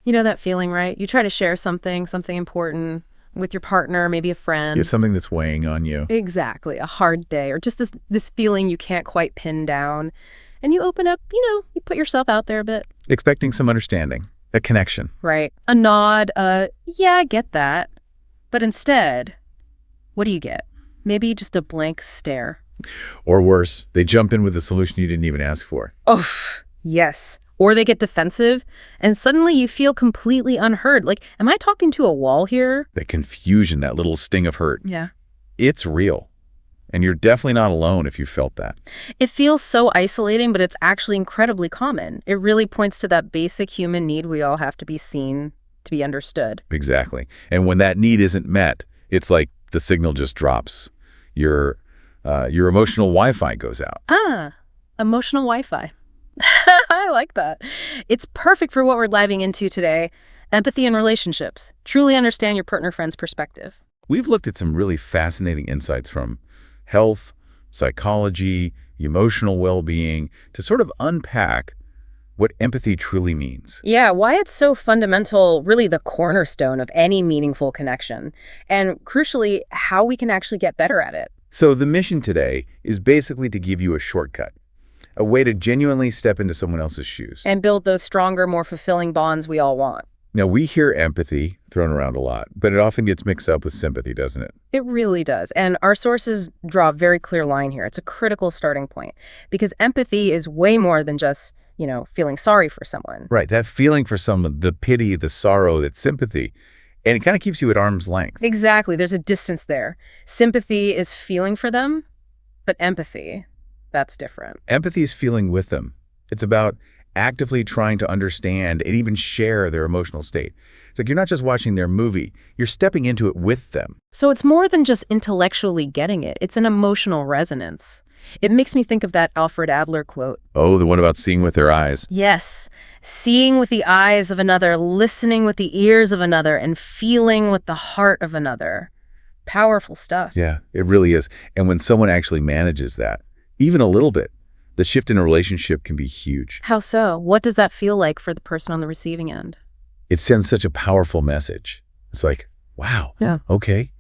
You know that feeling, right? You try to share something important with your partner, maybe a friend. It's something that's weighing on you. Exactly, a hard day, or just this feeling you can't quite pin down. And you open up, you put yourself out there a bit. Expecting some understanding, a connection. Right. A nod, yeah, I get that. But instead, what do you get? Maybe just a blank stare. Or worse, they jump in with a solution you didn't even ask for. Oh, yes. Or they get defensive, and suddenly you feel completely unheard. Like, am I talking to a wall here? That confusion, that little sting of hurt. Yeah. It's real. And you're definitely not alone if you felt that. It feels so isolating, but it's actually incredibly common. It really points to that basic human need we all have to be seen, to be understood. Exactly. And when that need isn't met, it's like the signal just drops. Your emotional Wi-Fi goes out. Ah, emotional Wi-Fi. I like that. It's perfect for what we're diving into today. Empathy in relationships. Truly understand your partner-friend's perspective. We've looked at some really fascinating insights from health, psychology, emotional well-being to sort of unpack what empathy truly means. Yeah, why it's so fundamental, really the cornerstone of any meaningful connection. And crucially, how we can actually get better at it. So the mission today is basically to give you a shortcut, a way to genuinely step into someone else's shoes. And build those stronger, more fulfilling bonds we all want. Now, we hear empathy thrown around a lot, but it often gets mixed up with sympathy, doesn't it? It really does. And our sources draw a very clear line here. It's a critical starting point because empathy is way more than just, feeling sorry for someone. Right. That feeling for someone, the pity, the sorrow, that's sympathy. And it kind of keeps you at arm's length. Exactly. There's a distance there. Sympathy is feeling for them, but empathy, that's different. Empathy is feeling with them. It's about actively trying to understand and even share their emotional state. It's like you're not just watching their movie, you're stepping into it with them. So it's more than just intellectually getting it. It's an emotional resonance. It makes me think of that Alfred Adler quote. Oh, the one about seeing with their eyes. Yes. Seeing with the eyes of another, listening with the ears of another, and feeling with the heart of another. Powerful stuff. Yeah, it really is. And when someone actually manages that, even a little bit, the shift in a relationship can be huge. How so? What does that feel like for the person on the receiving end? It sends such a powerful message. It's like, wow, Yeah. okay,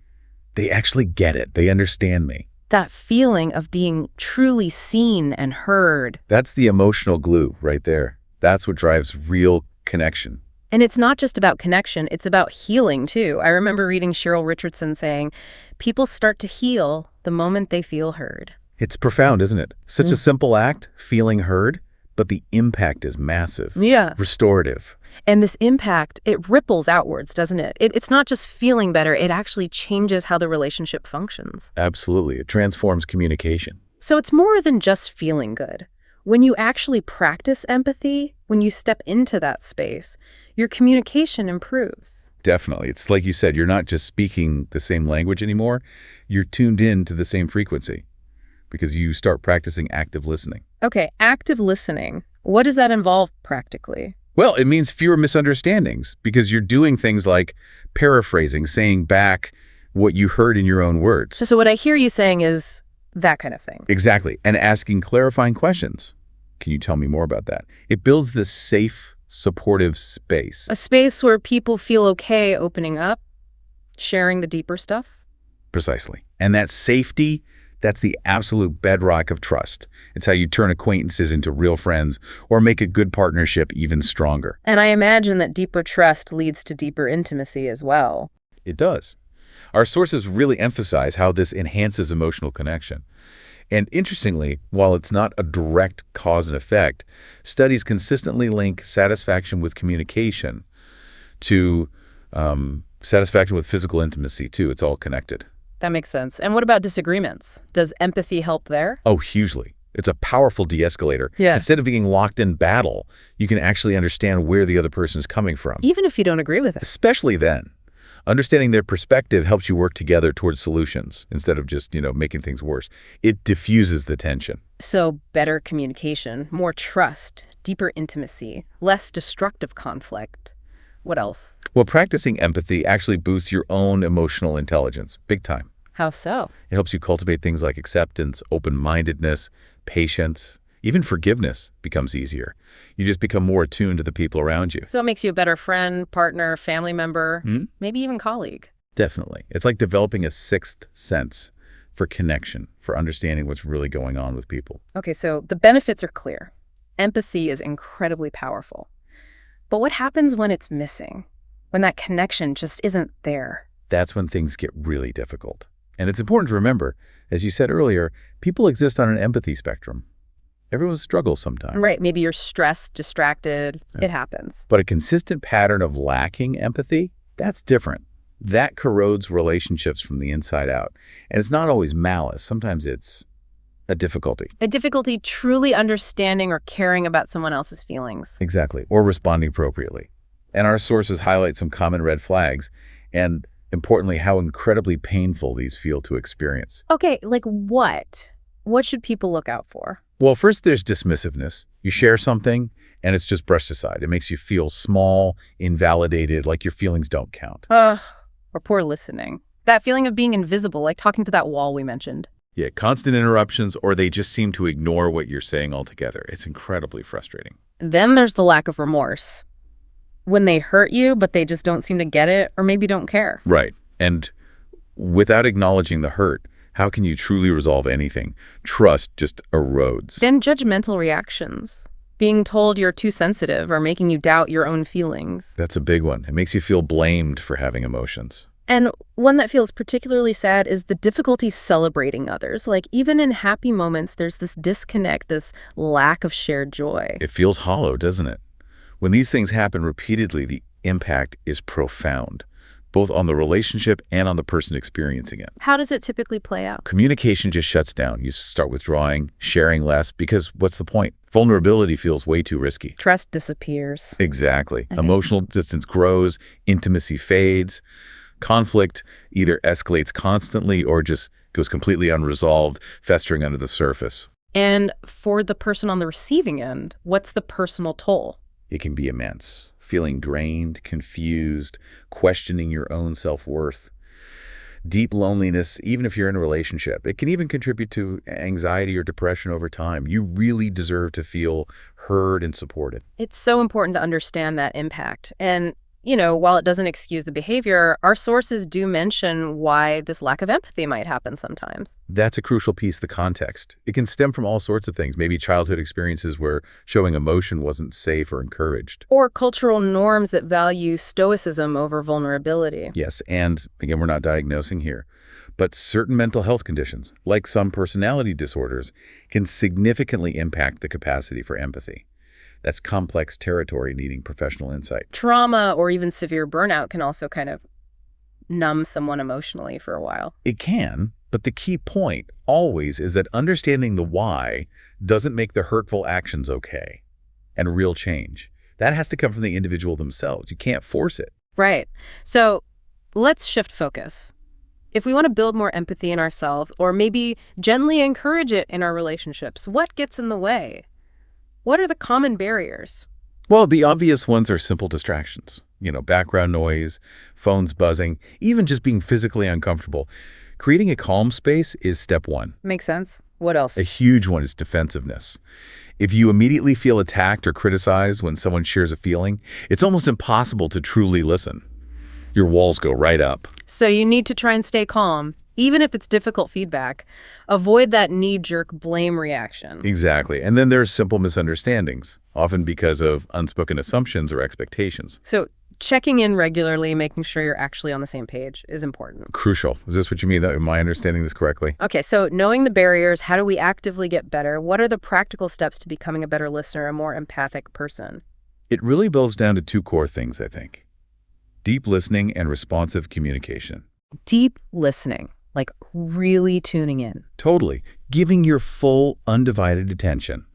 they actually get it. They understand me. That feeling of being truly seen and heard. That's the emotional glue right there. That's what drives real connection. And it's not just about connection, it's about healing too. I remember reading Cheryl Richardson saying, people start to heal the moment they feel heard. It's profound, isn't it? Such a simple act, feeling heard, but the impact is massive. Yeah. Restorative. And this impact, it ripples outwards, doesn't it? It's not just feeling better, it actually changes how the relationship functions. Absolutely. It transforms communication. So it's more than just feeling good. When you actually practice empathy, when you step into that space, your communication improves. Definitely. It's like you said, you're not just speaking the same language anymore. You're tuned in to the same frequency because you start practicing active listening. Okay, active listening. What does that involve practically? Well, it means fewer misunderstandings because you're doing things like paraphrasing, saying back what you heard in your own words. So what I hear you saying is that kind of thing. Exactly. And asking clarifying questions. Can you tell me more about that? It builds this safe, supportive space. A space where people feel okay opening up, sharing the deeper stuff. Precisely. And that safety, that's the absolute bedrock of trust. It's how you turn acquaintances into real friends or make a good partnership even stronger. And I imagine that deeper trust leads to deeper intimacy as well. It does. Our sources really emphasize how this enhances emotional connection. And interestingly, while it's not a direct cause and effect, studies consistently link satisfaction with communication to satisfaction with physical intimacy, too. It's all connected. That makes sense. And what about disagreements? Does empathy help there? Oh, hugely. It's a powerful de-escalator. Yeah. Instead of being locked in battle, you can actually understand where the other person is coming from. Even if you don't agree with it. Especially then. Understanding their perspective helps you work together towards solutions instead of just, making things worse. It diffuses the tension. So better communication, more trust, deeper intimacy, less destructive conflict. What else? Well, practicing empathy actually boosts your own emotional intelligence, big time. How so? It helps you cultivate things like acceptance, open-mindedness, patience. Even forgiveness becomes easier. You just become more attuned to the people around you. So it makes you a better friend, partner, family member, Hmm? maybe even colleague. Definitely. It's like developing a sixth sense for connection, for understanding what's really going on with people. Okay, so the benefits are clear. Empathy is incredibly powerful. But what happens when it's missing? When that connection just isn't there? That's when things get really difficult. And it's important to remember, as you said earlier, people exist on an empathy spectrum. Everyone struggles sometimes. Right, maybe you're stressed, distracted. Yeah. It happens. But a consistent pattern of lacking empathy, that's different. That corrodes relationships from the inside out. And it's not always malice. Sometimes it's a difficulty. A difficulty truly understanding or caring about someone else's feelings. Exactly. Or responding appropriately. And our sources highlight some common red flags and, importantly, how incredibly painful these feel to experience. Okay, like what? What should people look out for? Well, first there's dismissiveness. You share something and it's just brushed aside. It makes you feel small, invalidated, like your feelings don't count. Or poor listening. That feeling of being invisible, like talking to that wall we mentioned. Yeah, constant interruptions, or they just seem to ignore what you're saying altogether. It's incredibly frustrating. Then there's the lack of remorse. When they hurt you, but they just don't seem to get it, or maybe don't care. Right. And without acknowledging the hurt, how can you truly resolve anything? Trust just erodes. Then judgmental reactions. Being told you're too sensitive or making you doubt your own feelings. That's a big one. It makes you feel blamed for having emotions. And one that feels particularly sad is the difficulty celebrating others. Like even in happy moments, there's this disconnect, this lack of shared joy. It feels hollow, doesn't it? When these things happen repeatedly, the impact is profound, both on the relationship and on the person experiencing it. How does it typically play out? Communication just shuts down. You start withdrawing, sharing less, because what's the point? Vulnerability feels way too risky. Trust disappears. Exactly. Emotional distance grows, intimacy fades. Conflict either escalates constantly or just goes completely unresolved, festering under the surface. And for the person on the receiving end, what's the personal toll? It can be immense. Feeling drained, confused, questioning your own self-worth. Deep loneliness, even if you're in a relationship. It can even contribute to anxiety or depression over time. You really deserve to feel heard and supported. It's so important to understand that impact. And, you know, while it doesn't excuse the behavior, our sources do mention why this lack of empathy might happen sometimes. That's a crucial piece, the context. It can stem from all sorts of things, maybe childhood experiences where showing emotion wasn't safe or encouraged. Or cultural norms that value stoicism over vulnerability. Yes, and again, we're not diagnosing here, but certain mental health conditions, like some personality disorders, can significantly impact the capacity for empathy. That's complex territory needing professional insight. Trauma or even severe burnout can also kind of numb someone emotionally for a while. It can, but the key point always is that understanding the why doesn't make the hurtful actions okay and real change. That has to come from the individual themselves. You can't force it. Right. So let's shift focus. If we want to build more empathy in ourselves or maybe gently encourage it in our relationships, what gets in the way? What are the common barriers? Well, the obvious ones are simple distractions. Background noise, phones buzzing, even just being physically uncomfortable. Creating a calm space is step one. Makes sense. What else? A huge one is defensiveness. If you immediately feel attacked or criticized when someone shares a feeling, it's almost impossible to truly listen. Your walls go right up. So you need to try and stay calm, even if it's difficult feedback. Avoid that knee-jerk blame reaction. Exactly. And then there's simple misunderstandings, often because of unspoken assumptions or expectations. So checking in regularly, making sure you're actually on the same page is important. Crucial. Is this what you mean? Am I understanding this correctly? Okay, so knowing the barriers, how do we actively get better? What are the practical steps to becoming a better listener, a more empathic person? It really boils down to two core things, I think. Deep listening and responsive communication. Deep listening, like really tuning in. Totally. Giving your full, undivided attention.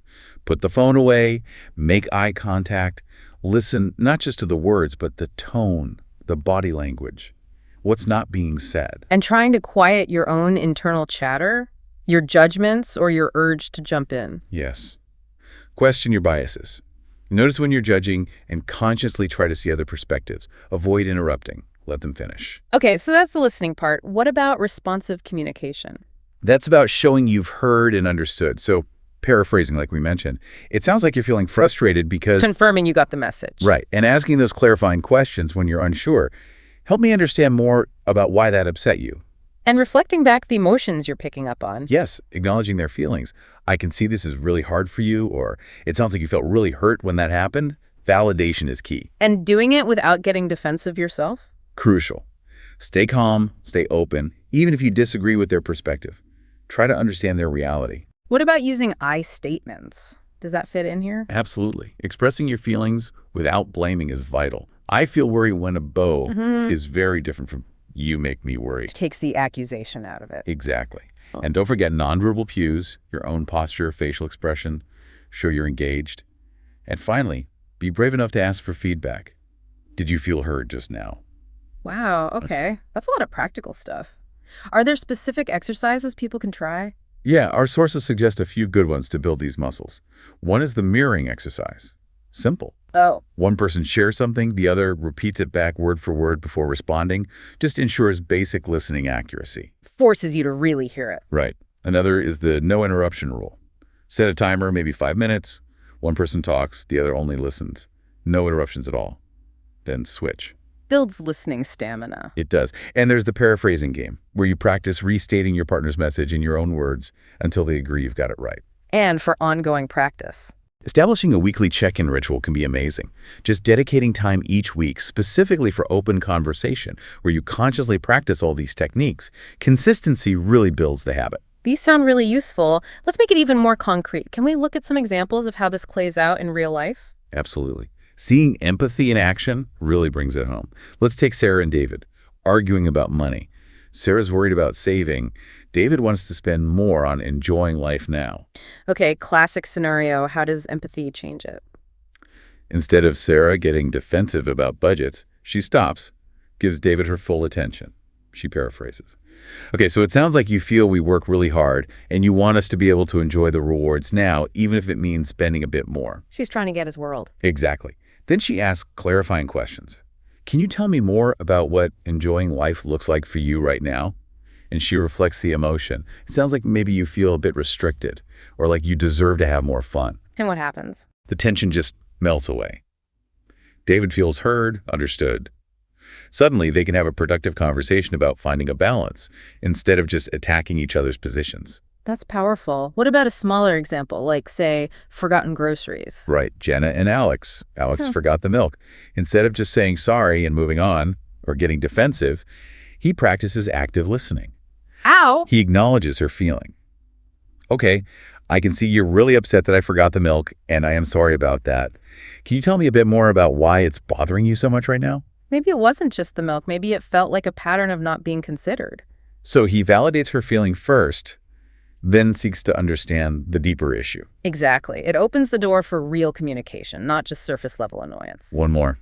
Put the phone away, make eye contact, listen not just to the words, but the tone, the body language, what's not being said. And trying to quiet your own internal chatter, your judgments, or your urge to jump in. Yes. Question your biases. Notice when you're judging and consciously try to see other perspectives. Avoid interrupting. Let them finish. Okay, so that's the listening part. What about responsive communication? That's about showing you've heard and understood. So Paraphrasing, like we mentioned, it sounds like you're feeling frustrated because, Confirming you got the message. right, and asking those clarifying questions when you're unsure. Help me understand more about why that upset you. And reflecting back the emotions you're picking up on. Yes, acknowledging their feelings. I can see this is really hard for you, or it sounds like you felt really hurt when that happened. Validation is key. And doing it without getting defensive yourself? Crucial. Stay calm, stay open, even if you disagree with their perspective. Try to understand their reality. What about using I statements? Does that fit in here? Absolutely. Expressing your feelings without blaming is vital. I feel worried when a bow is very different from you make me worry. Takes the accusation out of it. Exactly. And don't forget nonverbal cues, your own posture, facial expression, show you're engaged. And finally, be brave enough to ask for feedback. Did you feel heard just now? Wow, okay. That's a lot of practical stuff. Are there specific exercises people can try? Yeah, our sources suggest a few good ones to build these muscles. One is the mirroring exercise. Simple. Oh, One person shares something, the other repeats it back word for word before responding. Just ensures basic listening accuracy. forces you to really hear it. Right. Another is the no interruption rule. Set a timer, maybe 5 minutes. One person talks, the other only listens. No interruptions at all. Then switch. Builds listening stamina. It does. And there's the paraphrasing game, where you practice restating your partner's message in your own words until they agree you've got it right. And for ongoing practice. Establishing a weekly check-in ritual can be amazing. Just dedicating time each week specifically for open conversation, where you consciously practice all these techniques. Consistency really builds the habit. These sound really useful. Let's make it even more concrete. Can we look at some examples of how this plays out in real life? Absolutely. Seeing empathy in action really brings it home. Let's take Sarah and David, arguing about money. Sarah's worried about saving. David wants to spend more on enjoying life now. Okay, classic scenario. How does empathy change it? Instead of Sarah getting defensive about budgets, she stops, gives David her full attention. She paraphrases. Okay, so it sounds like you feel we work really hard and you want us to be able to enjoy the rewards now, even if it means spending a bit more. She's trying to get his world. Exactly. Then she asks clarifying questions. Can you tell me more about what enjoying life looks like for you right now? And she reflects the emotion. It sounds like maybe you feel a bit restricted or like you deserve to have more fun. And what happens? The tension just melts away. David feels heard, understood. Suddenly, they can have a productive conversation about finding a balance instead of just attacking each other's positions. That's powerful. What about a smaller example, like, say, forgotten groceries? Right, Jenna and Alex. Alex forgot the milk. Instead of just saying sorry and moving on or getting defensive, he practices active listening. Ow! He acknowledges her feeling. Okay, I can see you're really upset that I forgot the milk, and I am sorry about that. Can you tell me a bit more about why it's bothering you so much right now? Maybe it wasn't just the milk. Maybe it felt like a pattern of not being considered. So he validates her feeling first, then seeks to understand the deeper issue. Exactly. It opens the door for real communication, not just surface-level annoyance. One more.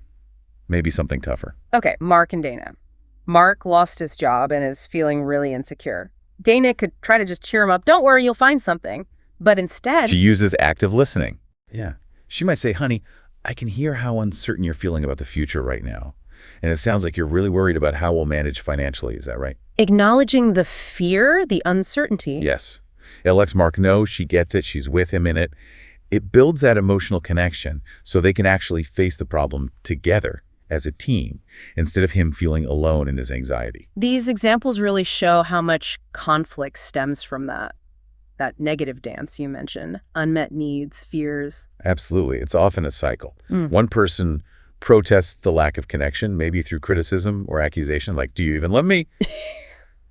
Maybe something tougher. Okay, Mark and Dana. Mark lost his job and is feeling really insecure. Dana could try to just cheer him up. Don't worry, you'll find something. But instead... She uses active listening. Yeah. She might say, honey, I can hear how uncertain you're feeling about the future right now. And it sounds like you're really worried about how we'll manage financially. Is that right? Acknowledging the fear, the uncertainty. Yes. It lets Mark know she gets it. She's with him in it. It builds that emotional connection so they can actually face the problem together as a team instead of him feeling alone in his anxiety. These examples really show how much conflict stems from that negative dance you mentioned. Unmet needs, fears. Absolutely. It's often a cycle. One person protests the lack of connection, maybe through criticism or accusation, like, do you even love me?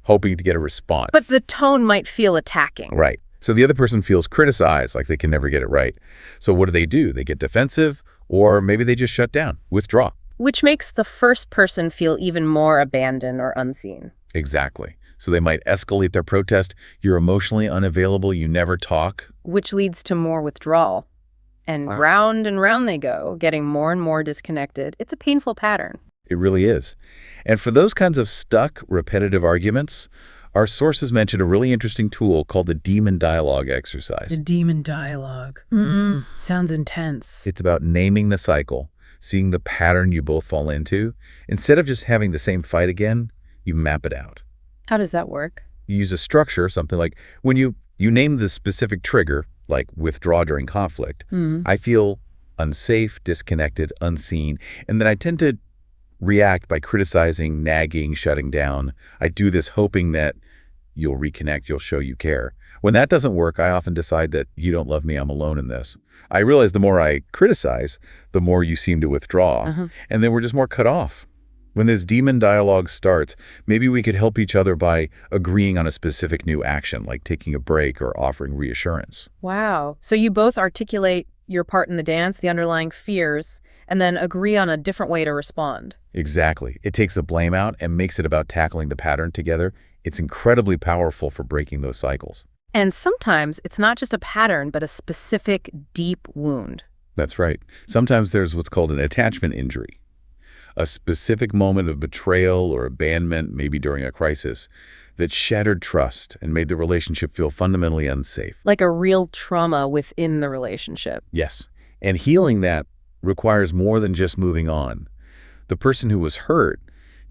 Hoping to get a response. But the tone might feel attacking. Right. So the other person feels criticized, like they can never get it right. So what do? They get defensive, or maybe they just shut down, withdraw. Which makes the first person feel even more abandoned or unseen. Exactly. So they might escalate their protest. You're emotionally unavailable. You never talk. Which leads to more withdrawal. And round they go, getting more and more disconnected. It's a painful pattern. It really is. And for those kinds of stuck, repetitive arguments, our sources mention a really interesting tool called the demon dialogue exercise. The demon dialogue. Sounds intense. It's about naming the cycle, seeing the pattern you both fall into. Instead of just having the same fight again, you map it out. How does that work? You use a structure, something like when you name the specific trigger, like withdraw during conflict, I feel unsafe, disconnected, unseen, and then I tend to react by criticizing, nagging, shutting down. I do this hoping that you'll reconnect, you'll show you care. When that doesn't work, I often decide that you don't love me, I'm alone in this. I realize the more I criticize, the more you seem to withdraw, and then we're just more cut off. When this demon dialogue starts, maybe we could help each other by agreeing on a specific new action, like taking a break or offering reassurance. Wow. So you both articulate your part in the dance, the underlying fears, and then agree on a different way to respond. Exactly. It takes the blame out and makes it about tackling the pattern together. It's incredibly powerful for breaking those cycles. And sometimes it's not just a pattern, but a specific deep wound. That's right. Sometimes there's what's called an attachment injury, a specific moment of betrayal or abandonment, maybe during a crisis, that shattered trust and made the relationship feel fundamentally unsafe. Like a real trauma within the relationship. Yes. And healing that requires more than just moving on. The person who was hurt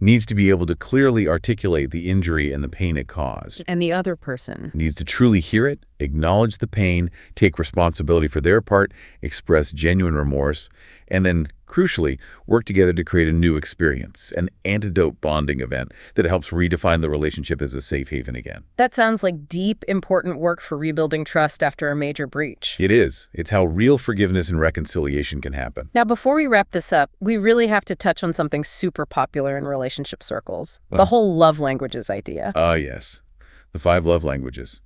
needs to be able to clearly articulate the injury and the pain it caused. And the other person Needs to truly hear it, acknowledge the pain, take responsibility for their part, express genuine remorse, and then, crucially, work together to create a new experience, an antidote bonding event that helps redefine the relationship as a safe haven again. That sounds like deep, important work for rebuilding trust after a major breach. It is. It's how real forgiveness and reconciliation can happen. Now, before we wrap this up, we really have to touch on something super popular in relationship circles. The whole love languages idea. Ah, yes. The 5 love languages.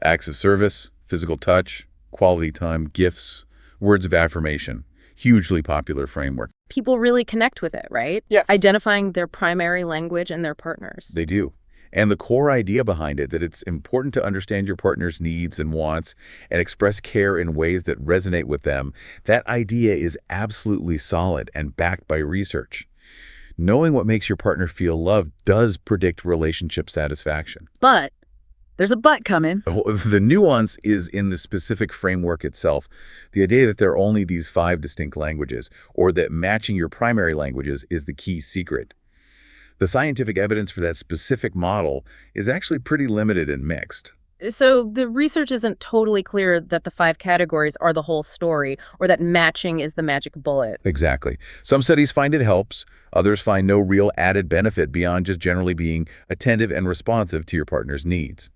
Acts of service, physical touch, quality time, gifts, words of affirmation. Hugely popular framework. People really connect with it, right? Yes. Identifying their primary language and their partners. They do. And the core idea behind it, that it's important to understand your partner's needs and wants and express care in ways that resonate with them, that idea is absolutely solid and backed by research. Knowing what makes your partner feel loved does predict relationship satisfaction. But there's a but coming. The nuance is in the specific framework itself. The idea that there are only these 5 distinct languages, or that matching your primary languages is the key secret. The scientific evidence for that specific model is actually pretty limited and mixed. So the research isn't totally clear that the 5 categories are the whole story, or that matching is the magic bullet. Exactly. Some studies find it helps. Others find no real added benefit beyond just generally being attentive and responsive to your partner's needs.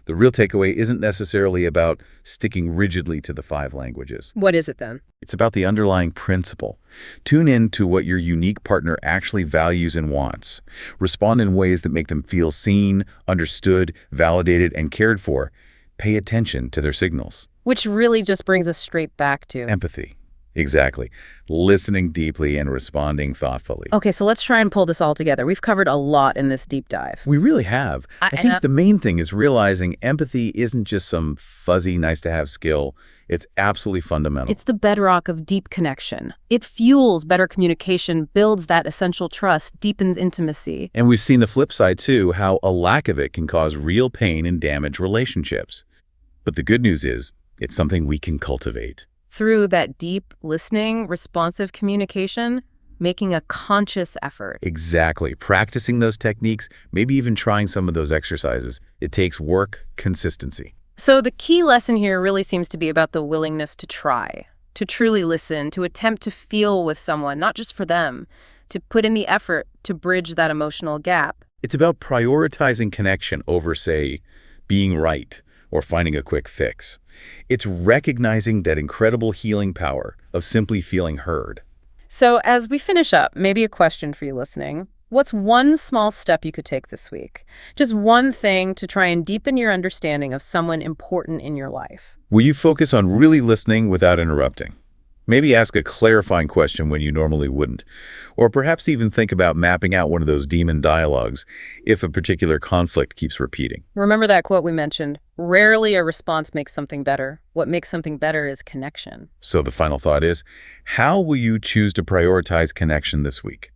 The real takeaway isn't necessarily about sticking rigidly to the 5 languages. What is it then? It's about the underlying principle. Tune in to what your unique partner actually values and wants. Respond in ways that make them feel seen, understood, validated, and cared for. Pay attention to their signals. Which really just brings us straight back to Empathy. Exactly. Listening deeply and responding thoughtfully. Okay, so let's try and pull this all together. We've covered a lot in this deep dive. We really have. I think the main thing is realizing empathy isn't just some fuzzy, nice-to-have skill. It's absolutely fundamental. It's the bedrock of deep connection. It fuels better communication, builds that essential trust, deepens intimacy. And we've seen the flip side, too, how a lack of it can cause real pain and damage relationships. But the good news is, it's something we can cultivate. Through that deep listening, responsive communication, making a conscious effort. Exactly. Practicing those techniques, maybe even trying some of those exercises. It takes work, consistency. So the key lesson here really seems to be about the willingness to try, to truly listen, to attempt to feel with someone, not just for them, to put in the effort to bridge that emotional gap. It's about prioritizing connection over, say, being right or finding a quick fix. It's recognizing that incredible healing power of simply feeling heard. So as we finish up, maybe a question for you listening. What's one small step you could take this week? Just one thing to try and deepen your understanding of someone important in your life. Will you focus on really listening without interrupting? Maybe ask a clarifying question when you normally wouldn't. Or perhaps even think about mapping out one of those demon dialogues if a particular conflict keeps repeating. Remember that quote we mentioned? Rarely a response makes something better. What makes something better is connection. So the final thought is, how will you choose to prioritize connection this week?